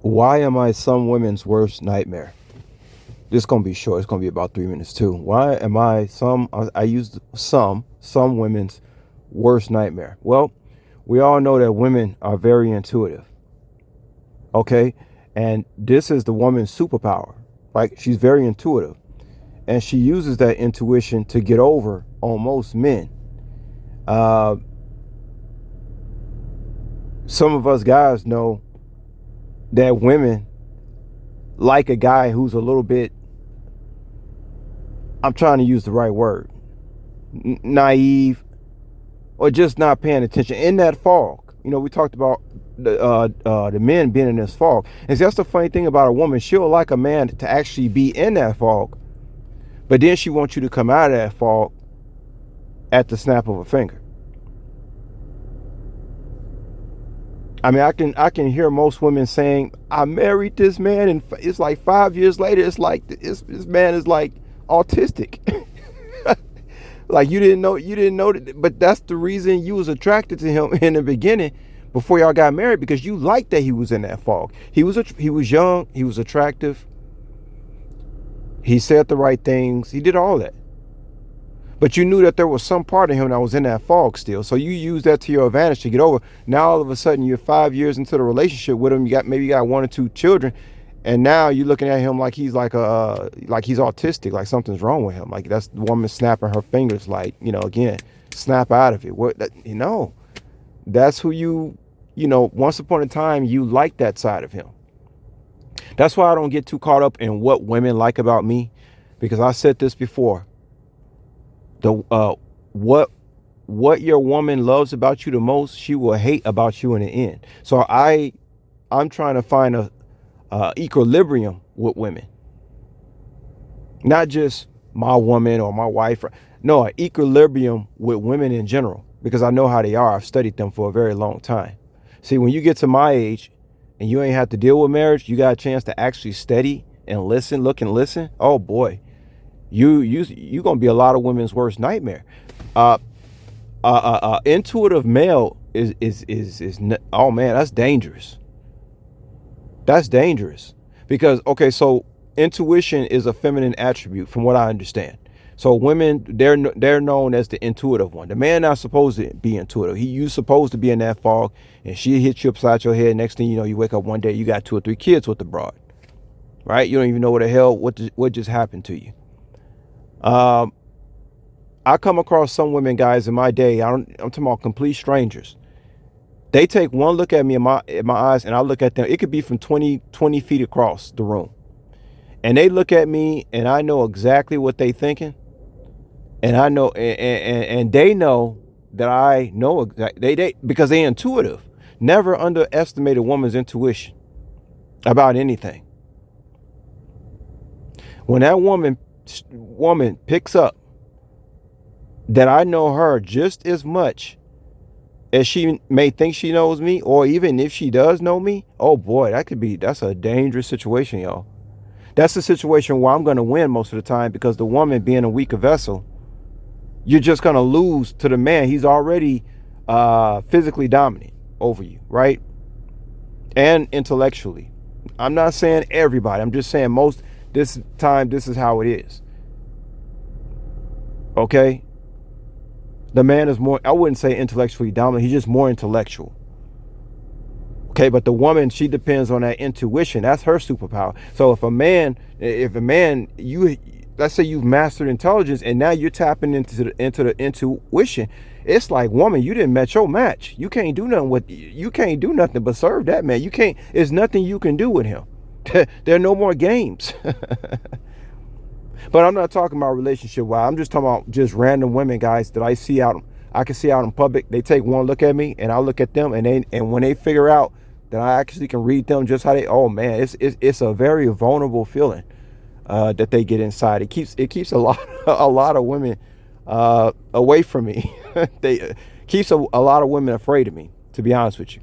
Why am I some women's worst nightmare? This is gonna be short. It's gonna be about 3 minutes too. Why am I some? I used some women's worst nightmare. Well, we all know that women are very intuitive. Okay, and this is the woman's superpower. Like, she's very intuitive, and she uses that intuition to get over on most men. Uh, some of us guys know that women like a guy who's a little bit, I'm trying to use the right word, naive, or just not paying attention in that fog. You know, we talked about the men being in this fog. And that's the funny thing about a woman. She'll like a man to actually be in that fog, but then she wants you to come out of that fog at the snap of a finger. I mean, I can hear most women saying, "I married this man," and it's like 5 years later, it's like this man is like autistic. Like, you didn't know that, but that's the reason you was attracted to him in the beginning before y'all got married, because you liked that he was in that fog. He was young, he was attractive, he said the right things, he did all that. But you knew that there was some part of him that was in that fog still. So you used that to your advantage to get over. Now all of a sudden you're 5 years into the relationship with him. You got 1 or 2 children, and now you're looking at him like he's like he's autistic, like something's wrong with him. Like, that's the woman snapping her fingers, like, again, snap out of it. That's who once upon a time you liked that side of him. That's why I don't get too caught up in what women like about me, because I said this before. What your woman loves about you the most, she will hate about you in the end. So I'm trying to find a equilibrium with women, not just my woman or my wife. No, an equilibrium with women in general, because I know how they are. I've studied them for a very long time. See, when you get to my age and you ain't have to deal with marriage, you got a chance to actually study and listen, look and listen. Oh boy. You gonna be a lot of women's worst nightmare. Intuitive male is oh man, that's dangerous. That's dangerous, because so intuition is a feminine attribute from what I understand. So women, they're known as the intuitive one. The man not supposed to be intuitive. You supposed to be in that fog, and she hits you upside your head. Next thing you know, you wake up one day, you got 2 or 3 kids with the broad, right? You don't even know what the hell what just happened to you. I come across some women, guys, in my day. I'm talking about complete strangers. They take one look at me in my eyes, and I look at them. It could be from 20 feet across the room, and they look at me, and I know exactly what they thinking, and I know, and they know that I know exactly. They because they're intuitive. Never underestimate a woman's intuition about anything. When that woman picks up that I know her just as much as she may think she knows me, or even if she does know me, oh boy, that's a dangerous situation, y'all. That's a situation where I'm going to win most of the time, because the woman being a weaker vessel, you're just going to lose to the man. He's already physically dominant over you, right? And intellectually. I'm not saying everybody. I'm just saying this time, this is how it is. Okay? The man is more, I wouldn't say intellectually dominant. He's just more intellectual. Okay, but the woman, she depends on that intuition. That's her superpower. So if a man, let's say you've mastered intelligence, and now you're tapping into the intuition. It's like, woman, you didn't match your match. You can't do nothing but serve that man. There's nothing you can do with him. There are no more games. But I'm not talking about relationship wise. I'm just talking about just random women, guys, that I can see out in public. They take one look at me, and I look at them, and when they figure out that I actually can read them just how oh man, it's a very vulnerable feeling that they get inside. It keeps a lot of women away from me. They keeps a lot of women afraid of me, to be honest with you.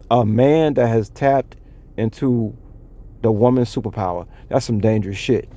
A man that has tapped into the woman's superpower, that's some dangerous shit.